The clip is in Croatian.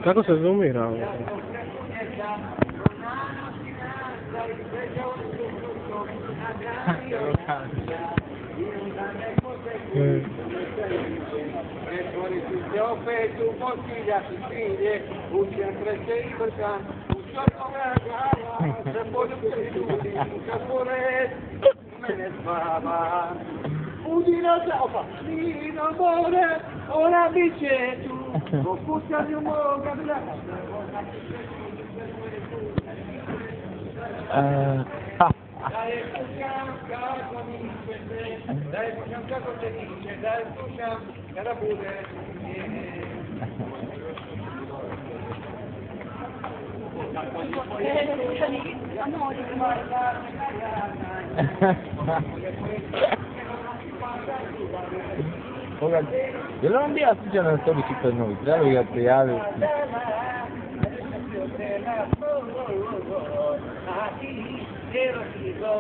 Kako se zoomira ovo? Opet u posilja si svinje, učen kreće i brkan, u čornove glava, se poljubi ljudi, kad pored mene spava. Udina se, opa, Nino more, ona bit će tu, po pucanju moga braka. Da je slušam kako mi se, da je slušam kako se niče, da je slušam kada bude je li on bio slučajno na sobi čitao novi? Treba bi ga prijaviti. Quiero que lo